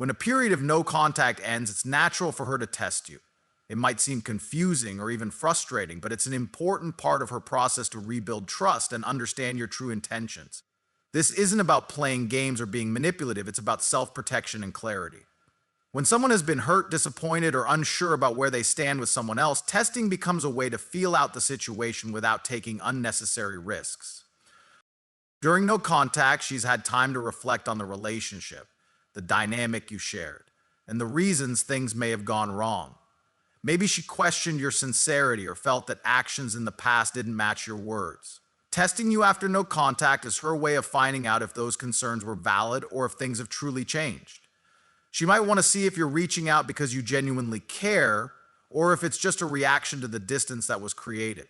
When a period of no contact ends, it's natural for her to test you. It might seem confusing or even frustrating, but it's an important part of her process to rebuild trust and understand your true intentions. This isn't about playing games or being manipulative, it's about self-protection and clarity. When someone has been hurt, disappointed, or unsure about where they stand with someone else, testing becomes a way to feel out the situation without taking unnecessary risks. During no contact, she's had time to reflect on the relationship, the dynamic you shared, and the reasons things may have gone wrong. Maybe she questioned your sincerity or felt that actions in the past didn't match your words. Testing you after no contact is her way of finding out if those concerns were valid or if things have truly changed. She might want to see if you're reaching out because you genuinely care or if it's just a reaction to the distance that was created.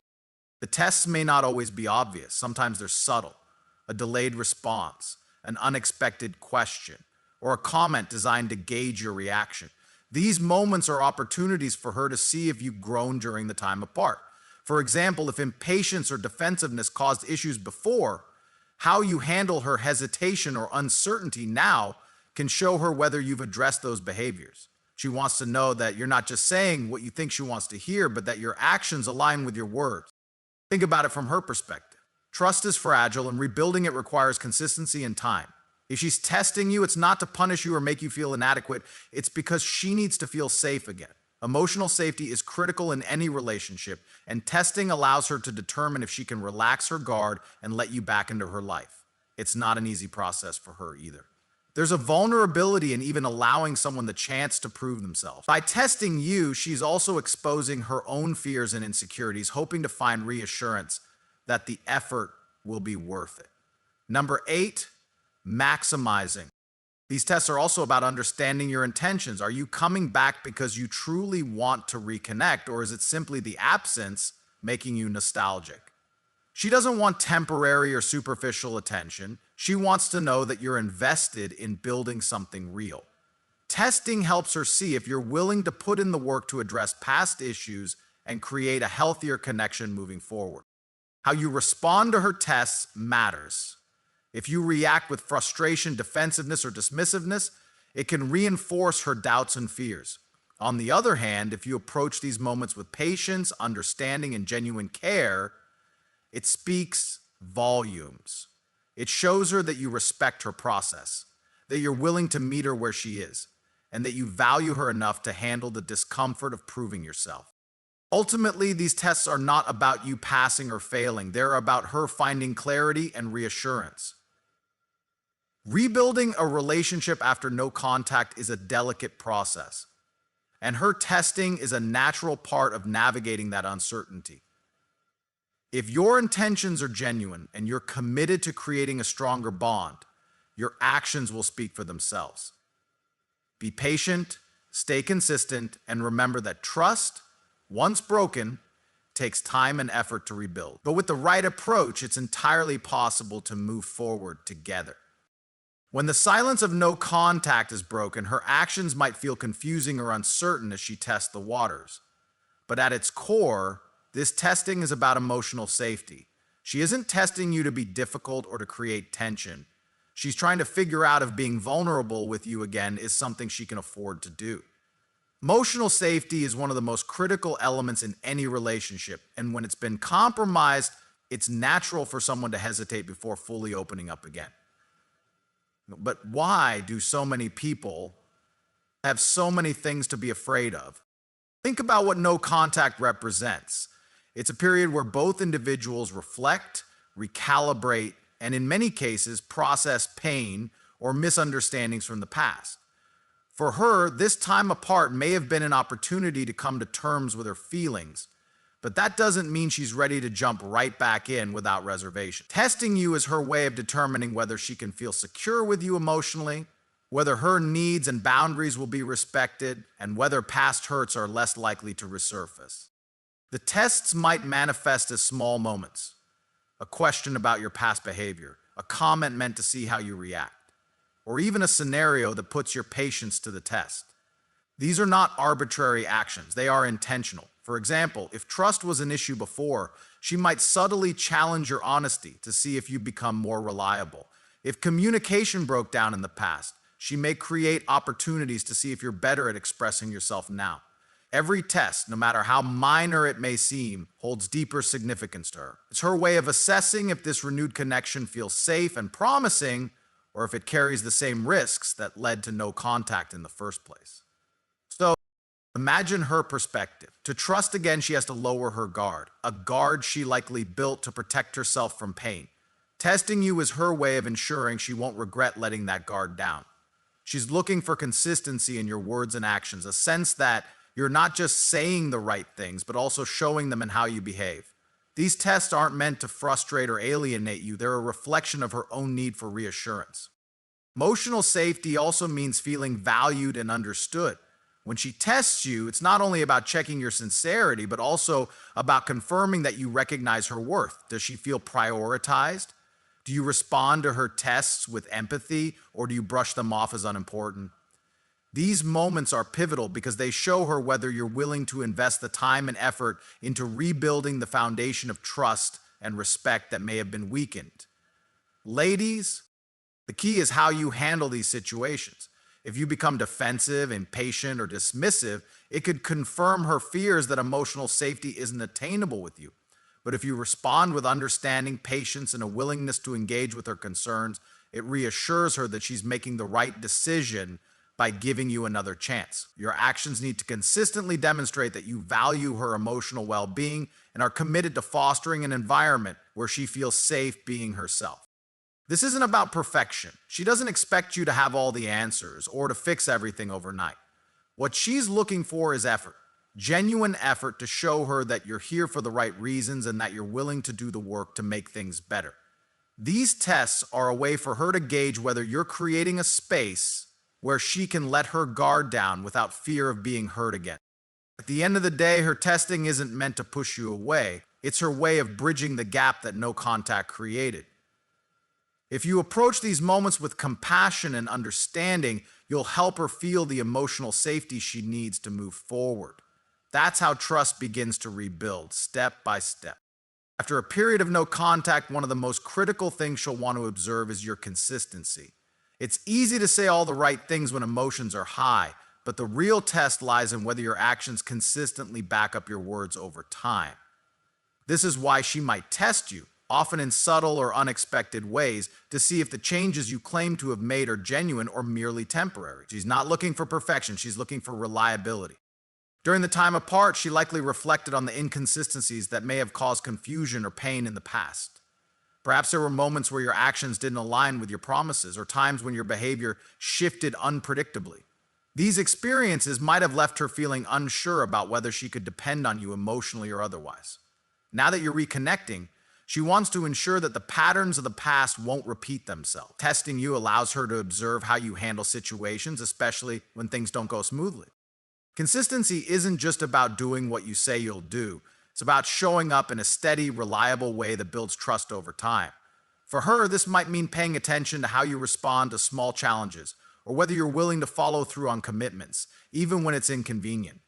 The tests may not always be obvious. Sometimes they're subtle. A delayed response, an unexpected question, or a comment designed to gauge your reaction. These moments are opportunities for her to see if you've grown during the time apart. For example, if impatience or defensiveness caused issues before, how you handle her hesitation or uncertainty now can show her whether you've addressed those behaviors. She wants to know that you're not just saying what you think she wants to hear, but that your actions align with your words. Think about it from her perspective. Trust is fragile, and rebuilding it requires consistency and time. If she's testing you, it's not to punish you or make you feel inadequate. It's because she needs to feel safe again. Emotional safety is critical in any relationship, and testing allows her to determine if she can relax her guard and let you back into her life. It's not an easy process for her either. There's a vulnerability in even allowing someone the chance to prove themselves. By testing you, she's also exposing her own fears and insecurities, hoping to find reassurance that the effort will be worth it. Number 8, maximizing. These tests are also about understanding your intentions. Are you coming back because you truly want to reconnect, or is it simply the absence making you nostalgic? She doesn't want temporary or superficial attention. She wants to know that you're invested in building something real. Testing helps her see if you're willing to put in the work to address past issues and create a healthier connection moving forward. How you respond to her tests matters. If you react with frustration, defensiveness, or dismissiveness, it can reinforce her doubts and fears. On the other hand, if you approach these moments with patience, understanding, and genuine care, it speaks volumes. It shows her that you respect her process, that you're willing to meet her where she is, and that you value her enough to handle the discomfort of proving yourself. Ultimately, these tests are not about you passing or failing. They're about her finding clarity and reassurance. Rebuilding a relationship after no contact is a delicate process, and her testing is a natural part of navigating that uncertainty. If your intentions are genuine and you're committed to creating a stronger bond, your actions will speak for themselves. Be patient, stay consistent, and remember that trust, once broken, takes time and effort to rebuild. But with the right approach, it's entirely possible to move forward together. When the silence of no contact is broken, her actions might feel confusing or uncertain as she tests the waters. But at its core, this testing is about emotional safety. She isn't testing you to be difficult or to create tension. She's trying to figure out if being vulnerable with you again is something she can afford to do. Emotional safety is one of the most critical elements in any relationship, and when it's been compromised, it's natural for someone to hesitate before fully opening up again. But why do so many people have so many things to be afraid of? Think about what no contact represents. It's a period where both individuals reflect, recalibrate, and in many cases, process pain or misunderstandings from the past. For her, this time apart may have been an opportunity to come to terms with her feelings, but that doesn't mean she's ready to jump right back in without reservation. Testing you is her way of determining whether she can feel secure with you emotionally, whether her needs and boundaries will be respected, and whether past hurts are less likely to resurface. The tests might manifest as small moments, a question about your past behavior, a comment meant to see how you react, or even a scenario that puts your patience to the test. These are not arbitrary actions, they are intentional. For example, if trust was an issue before, she might subtly challenge your honesty to see if you become more reliable. If communication broke down in the past, she may create opportunities to see if you're better at expressing yourself now. Every test, no matter how minor it may seem, holds deeper significance to her. It's her way of assessing if this renewed connection feels safe and promising, or if it carries the same risks that led to no contact in the first place. So, imagine her perspective. To trust again, she has to lower her guard, a guard she likely built to protect herself from pain. Testing you is her way of ensuring she won't regret letting that guard down. She's looking for consistency in your words and actions, a sense that you're not just saying the right things, but also showing them in how you behave. These tests aren't meant to frustrate or alienate you. They're a reflection of her own need for reassurance. Emotional safety also means feeling valued and understood. When she tests you, it's not only about checking your sincerity, but also about confirming that you recognize her worth. Does she feel prioritized? Do you respond to her tests with empathy, or do you brush them off as unimportant? These moments are pivotal because they show her whether you're willing to invest the time and effort into rebuilding the foundation of trust and respect that may have been weakened. Ladies, the key is how you handle these situations. If you become defensive, impatient, or dismissive, it could confirm her fears that emotional safety isn't attainable with you. But if you respond with understanding, patience, and a willingness to engage with her concerns, it reassures her that she's making the right decision by giving you another chance. Your actions need to consistently demonstrate that you value her emotional well-being and are committed to fostering an environment where she feels safe being herself. This isn't about perfection. She doesn't expect you to have all the answers or to fix everything overnight. What she's looking for is effort, genuine effort to show her that you're here for the right reasons and that you're willing to do the work to make things better. These tests are a way for her to gauge whether you're creating a space where she can let her guard down without fear of being hurt again. At the end of the day, her testing isn't meant to push you away. It's her way of bridging the gap that no contact created. If you approach these moments with compassion and understanding, you'll help her feel the emotional safety she needs to move forward. That's how trust begins to rebuild, step by step. After a period of no contact, one of the most critical things she'll want to observe is your consistency. It's easy to say all the right things when emotions are high, but the real test lies in whether your actions consistently back up your words over time. This is why she might test you, often in subtle or unexpected ways, to see if the changes you claim to have made are genuine or merely temporary. She's not looking for perfection, she's looking for reliability. During the time apart, she likely reflected on the inconsistencies that may have caused confusion or pain in the past. Perhaps there were moments where your actions didn't align with your promises, or times when your behavior shifted unpredictably. These experiences might have left her feeling unsure about whether she could depend on you emotionally or otherwise. Now that you're reconnecting, she wants to ensure that the patterns of the past won't repeat themselves. Testing you allows her to observe how you handle situations, especially when things don't go smoothly. Consistency isn't just about doing what you say you'll do. It's about showing up in a steady, reliable way that builds trust over time. For her, this might mean paying attention to how you respond to small challenges, or whether you're willing to follow through on commitments, even when it's inconvenient.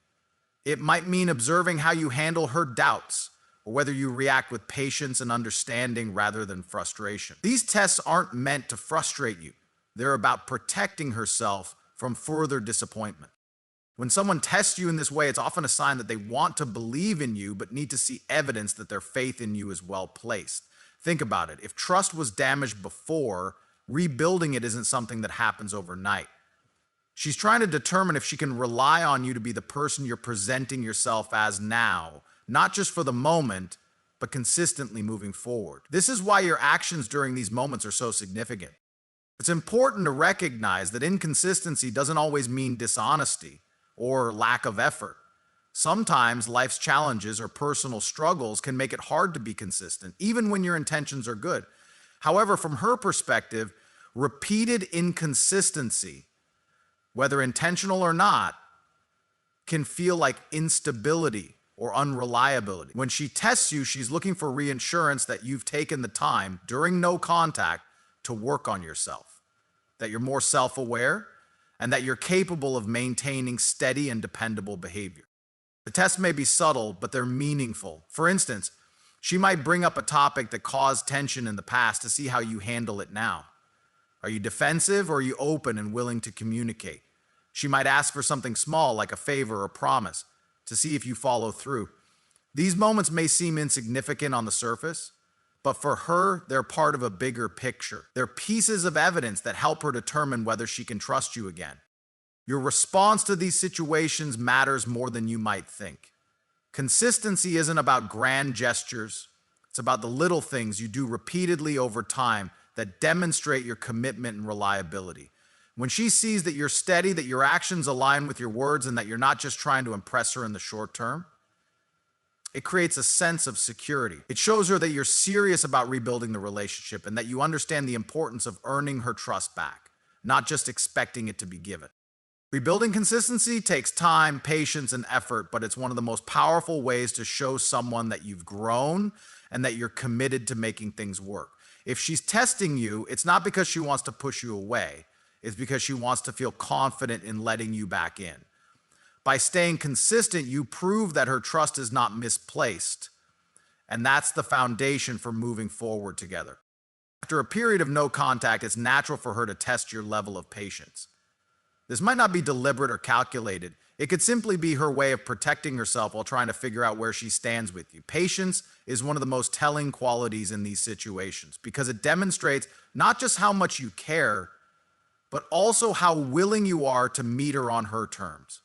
It might mean observing how you handle her doubts, or whether you react with patience and understanding rather than frustration. These tests aren't meant to frustrate you. They're about protecting herself from further disappointment. When someone tests you in this way, it's often a sign that they want to believe in you, but need to see evidence that their faith in you is well placed. Think about it. If trust was damaged before, rebuilding it isn't something that happens overnight. She's trying to determine if she can rely on you to be the person you're presenting yourself as now, not just for the moment, but consistently moving forward. This is why your actions during these moments are so significant. It's important to recognize that inconsistency doesn't always mean dishonesty or lack of effort. Sometimes life's challenges or personal struggles can make it hard to be consistent, even when your intentions are good. However, from her perspective, repeated inconsistency, whether intentional or not, can feel like instability or unreliability. When she tests you, she's looking for reassurance that you've taken the time during no contact to work on yourself, that you're more self-aware, and that you're capable of maintaining steady and dependable behavior. The tests may be subtle, but they're meaningful. For instance, she might bring up a topic that caused tension in the past to see how you handle it now. Are you defensive or are you open and willing to communicate? She might ask for something small like a favor or promise to see if you follow through. These moments may seem insignificant on the surface, but for her, they're part of a bigger picture. They're pieces of evidence that help her determine whether she can trust you again. Your response to these situations matters more than you might think. Consistency isn't about grand gestures. It's about the little things you do repeatedly over time that demonstrate your commitment and reliability. When she sees that you're steady, that your actions align with your words, and that you're not just trying to impress her in the short term, it creates a sense of security. It shows her that you're serious about rebuilding the relationship and that you understand the importance of earning her trust back, not just expecting it to be given. Rebuilding consistency takes time, patience, and effort, but it's one of the most powerful ways to show someone that you've grown and that you're committed to making things work. If she's testing you, it's not because she wants to push you away. It's because she wants to feel confident in letting you back in. By staying consistent, you prove that her trust is not misplaced, and that's the foundation for moving forward together. After a period of no contact, it's natural for her to test your level of patience. This might not be deliberate or calculated. It could simply be her way of protecting herself while trying to figure out where she stands with you. Patience is one of the most telling qualities in these situations because it demonstrates not just how much you care, but also how willing you are to meet her on her terms.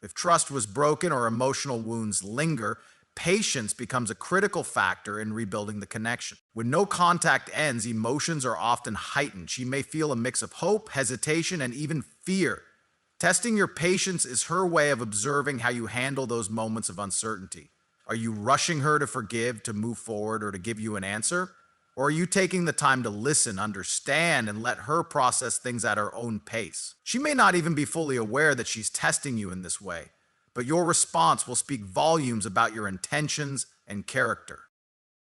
If trust was broken or emotional wounds linger, patience becomes a critical factor in rebuilding the connection. When no contact ends, emotions are often heightened. She may feel a mix of hope, hesitation, and even fear. Testing your patience is her way of observing how you handle those moments of uncertainty. Are you rushing her to forgive, to move forward, or to give you an answer? Or are you taking the time to listen, understand, and let her process things at her own pace? She may not even be fully aware that she's testing you in this way, but your response will speak volumes about your intentions and character.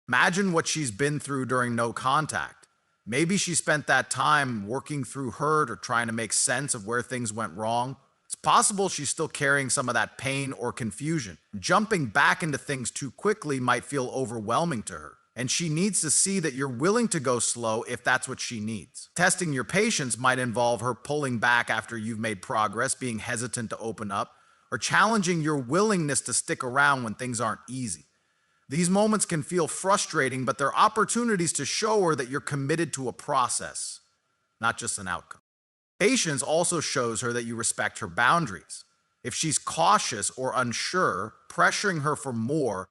Imagine what she's been through during no contact. Maybe she spent that time working through hurt or trying to make sense of where things went wrong. It's possible she's still carrying some of that pain or confusion. Jumping back into things too quickly might feel overwhelming to her, and she needs to see that you're willing to go slow if that's what she needs. Testing your patience might involve her pulling back after you've made progress, being hesitant to open up, or challenging your willingness to stick around when things aren't easy. These moments can feel frustrating, but they're opportunities to show her that you're committed to a process, not just an outcome. Patience also shows her that you respect her boundaries. If she's cautious or unsure, pressuring her for more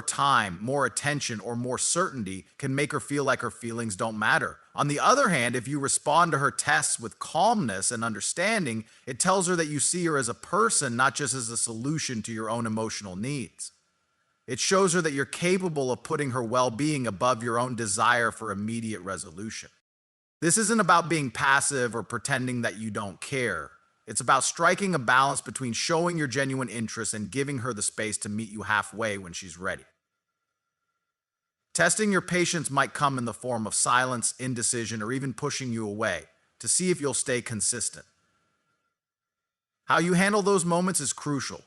time, more attention, or more certainty can make her feel like her feelings don't matter. On the other hand, if you respond to her tests with calmness and understanding, it tells her that you see her as a person, not just as a solution to your own emotional needs. It shows her that you're capable of putting her well-being above your own desire for immediate resolution. This isn't about being passive or pretending that you don't care. It's about striking a balance between showing your genuine interest and giving her the space to meet you halfway when she's ready. Testing your patience might come in the form of silence, indecision, or even pushing you away to see if you'll stay consistent. How you handle those moments is crucial.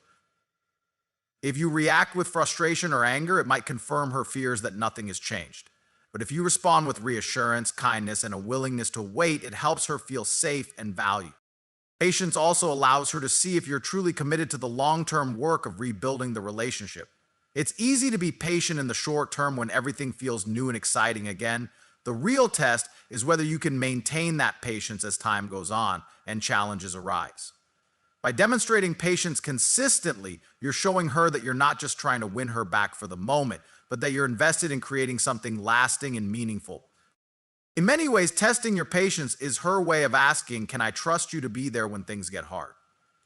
If you react with frustration or anger, it might confirm her fears that nothing has changed. But if you respond with reassurance, kindness, and a willingness to wait, it helps her feel safe and valued. Patience also allows her to see if you're truly committed to the long-term work of rebuilding the relationship. It's easy to be patient in the short term when everything feels new and exciting again. The real test is whether you can maintain that patience as time goes on and challenges arise. By demonstrating patience consistently, you're showing her that you're not just trying to win her back for the moment, but that you're invested in creating something lasting and meaningful. In many ways, testing your patience is her way of asking, can I trust you to be there when things get hard?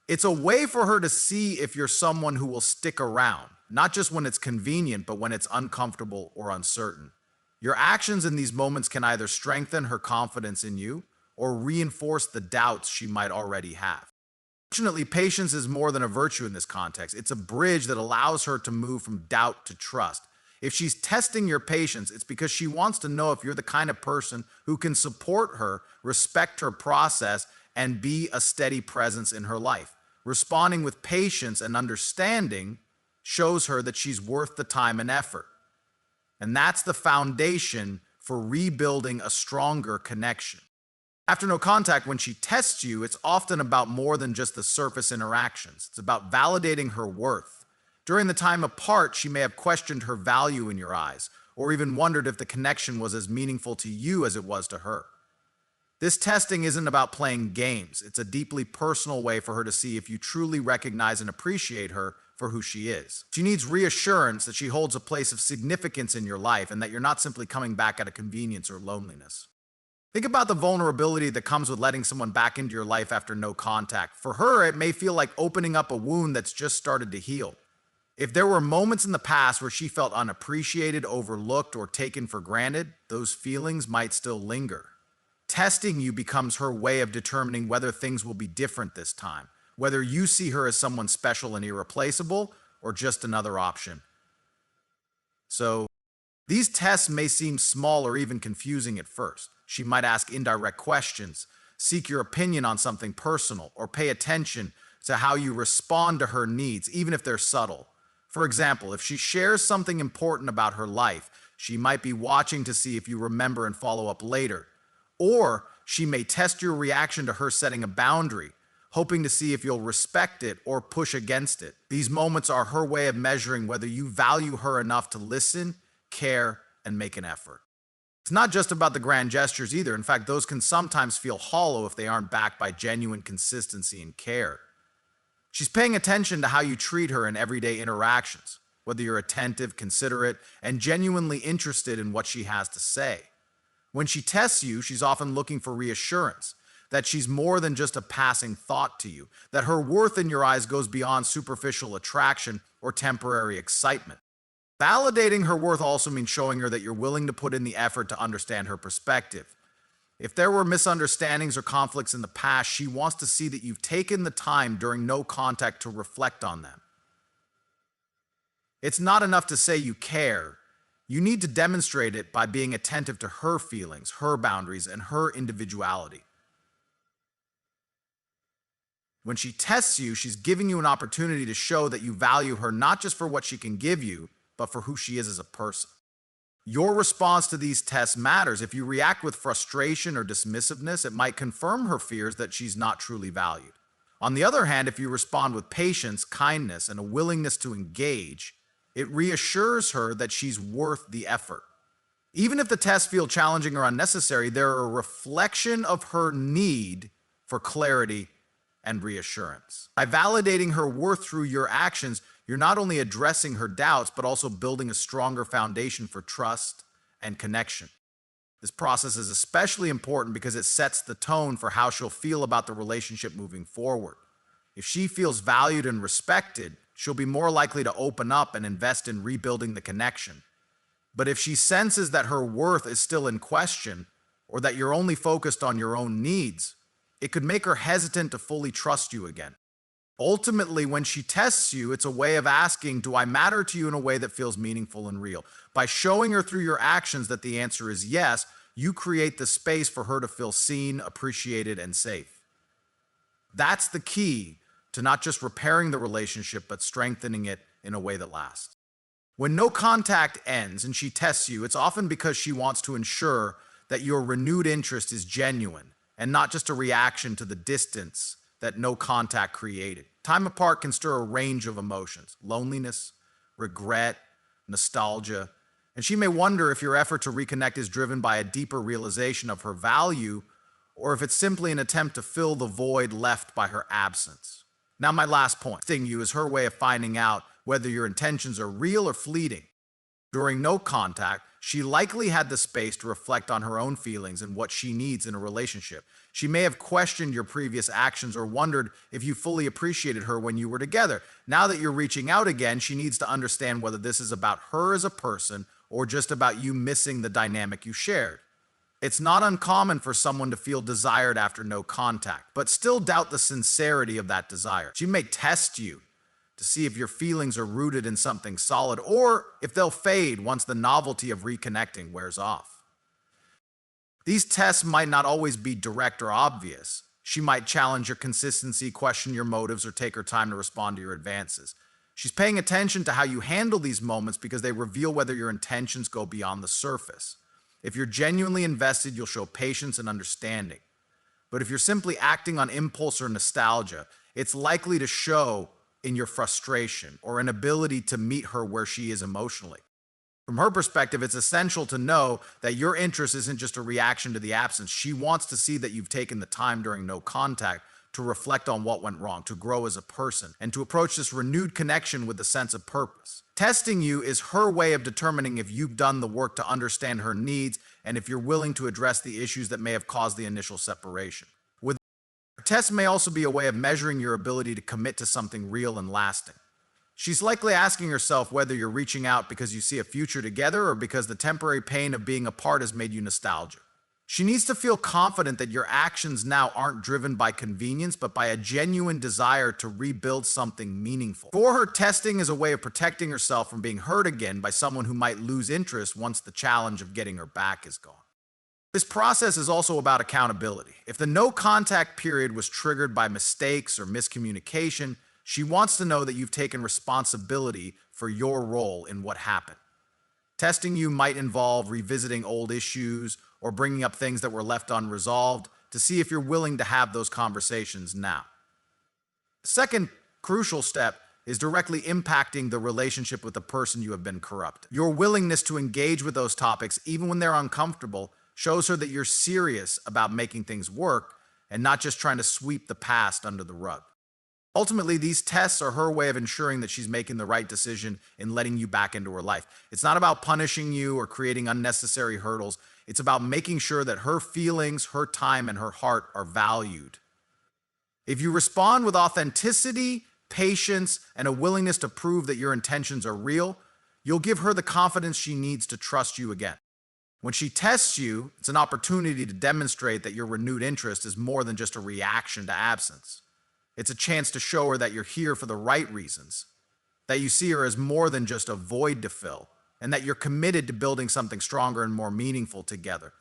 It's a way for her to see if you're someone who will stick around, not just when it's convenient, but when it's uncomfortable or uncertain. Your actions in these moments can either strengthen her confidence in you or reinforce the doubts she might already have. Fortunately, patience is more than a virtue in this context. It's a bridge that allows her to move from doubt to trust. If she's testing your patience, it's because she wants to know if you're the kind of person who can support her, respect her process, and be a steady presence in her life. Responding with patience and understanding shows her that she's worth the time and effort. And that's the foundation for rebuilding a stronger connection. After no contact, when she tests you, it's often about more than just the surface interactions. It's about validating her worth. During the time apart, she may have questioned her value in your eyes, or even wondered if the connection was as meaningful to you as it was to her. This testing isn't about playing games. It's a deeply personal way for her to see if you truly recognize and appreciate her for who she is. She needs reassurance that she holds a place of significance in your life and that you're not simply coming back out of convenience or loneliness. Think about the vulnerability that comes with letting someone back into your life after no contact. For her, it may feel like opening up a wound that's just started to heal. If there were moments in the past where she felt unappreciated, overlooked, or taken for granted, those feelings might still linger. Testing you becomes her way of determining whether things will be different this time, whether you see her as someone special and irreplaceable, or just another option. So, these tests may seem small or even confusing at first. She might ask indirect questions, seek your opinion on something personal, or pay attention to how you respond to her needs, even if they're subtle. For example, if she shares something important about her life, she might be watching to see if you remember and follow up later. Or she may test your reaction to her setting a boundary, hoping to see if you'll respect it or push against it. These moments are her way of measuring whether you value her enough to listen, care, and make an effort. It's not just about the grand gestures either. In fact, those can sometimes feel hollow if they aren't backed by genuine consistency and care. She's paying attention to how you treat her in everyday interactions, whether you're attentive, considerate, and genuinely interested in what she has to say. When she tests you, she's often looking for reassurance, that she's more than just a passing thought to you, that her worth in your eyes goes beyond superficial attraction or temporary excitement. Validating her worth also means showing her that you're willing to put in the effort to understand her perspective. If there were misunderstandings or conflicts in the past, she wants to see that you've taken the time during no contact to reflect on them. It's not enough to say you care. You need to demonstrate it by being attentive to her feelings, her boundaries, and her individuality. When she tests you, she's giving you an opportunity to show that you value her not just for what she can give you, but for who she is as a person. Your response to these tests matters. If you react with frustration or dismissiveness, it might confirm her fears that she's not truly valued. On the other hand, if you respond with patience, kindness, and a willingness to engage, it reassures her that she's worth the effort. Even if the tests feel challenging or unnecessary, they're a reflection of her need for clarity and reassurance. By validating her worth through your actions, you're not only addressing her doubts, but also building a stronger foundation for trust and connection. This process is especially important because it sets the tone for how she'll feel about the relationship moving forward. If she feels valued and respected, she'll be more likely to open up and invest in rebuilding the connection. But if she senses that her worth is still in question, or that you're only focused on your own needs, it could make her hesitant to fully trust you again. Ultimately, when she tests you, it's a way of asking, do I matter to you in a way that feels meaningful and real? By showing her through your actions that the answer is yes, you create the space for her to feel seen, appreciated, and safe. That's the key to not just repairing the relationship, but strengthening it in a way that lasts. When no contact ends and she tests you, it's often because she wants to ensure that your renewed interest is genuine and not just a reaction to the distance that no contact created. Time apart can stir a range of emotions: loneliness, regret, nostalgia, and she may wonder if your effort to reconnect is driven by a deeper realization of her value, or if it's simply an attempt to fill the void left by her absence. Now, my last point. Testing you is her way of finding out whether your intentions are real or fleeting. During no contact, she likely had the space to reflect on her own feelings and what she needs in a relationship. She may have questioned your previous actions or wondered if you fully appreciated her when you were together. Now that you're reaching out again, she needs to understand whether this is about her as a person or just about you missing the dynamic you shared. It's not uncommon for someone to feel desired after no contact, but still doubt the sincerity of that desire. She may test you to see if your feelings are rooted in something solid or if they'll fade once the novelty of reconnecting wears off. These tests might not always be direct or obvious. She might challenge your consistency, question your motives, or take her time to respond to your advances. She's paying attention to how you handle these moments because they reveal whether your intentions go beyond the surface. If you're genuinely invested, you'll show patience and understanding. But if you're simply acting on impulse or nostalgia, it's likely to show in your frustration or inability to meet her where she is emotionally. From her perspective, it's essential to know that your interest isn't just a reaction to the absence. She wants to see that you've taken the time during no contact to reflect on what went wrong, to grow as a person, and to approach this renewed connection with a sense of purpose. Testing you is her way of determining if you've done the work to understand her needs and if you're willing to address the issues that may have caused the initial separation. With tests may also be a way of measuring your ability to commit to something real and lasting. She's likely asking herself whether you're reaching out because you see a future together or because the temporary pain of being apart has made you nostalgic. She needs to feel confident that your actions now aren't driven by convenience, but by a genuine desire to rebuild something meaningful. For her, testing is a way of protecting herself from being hurt again by someone who might lose interest once the challenge of getting her back is gone. This process is also about accountability. If the no contact period was triggered by mistakes or miscommunication, she wants to know that you've taken responsibility for your role in what happened. Testing you might involve revisiting old issues or bringing up things that were left unresolved to see if you're willing to have those conversations now. The second crucial step is directly impacting the relationship with the person you have been corrupted. Your willingness to engage with those topics, even when they're uncomfortable, shows her that you're serious about making things work and not just trying to sweep the past under the rug. Ultimately, these tests are her way of ensuring that she's making the right decision in letting you back into her life. It's not about punishing you or creating unnecessary hurdles. It's about making sure that her feelings, her time, and her heart are valued. If you respond with authenticity, patience, and a willingness to prove that your intentions are real, you'll give her the confidence she needs to trust you again. When she tests you, it's an opportunity to demonstrate that your renewed interest is more than just a reaction to absence. It's a chance to show her that you're here for the right reasons, that you see her as more than just a void to fill, and that you're committed to building something stronger and more meaningful together.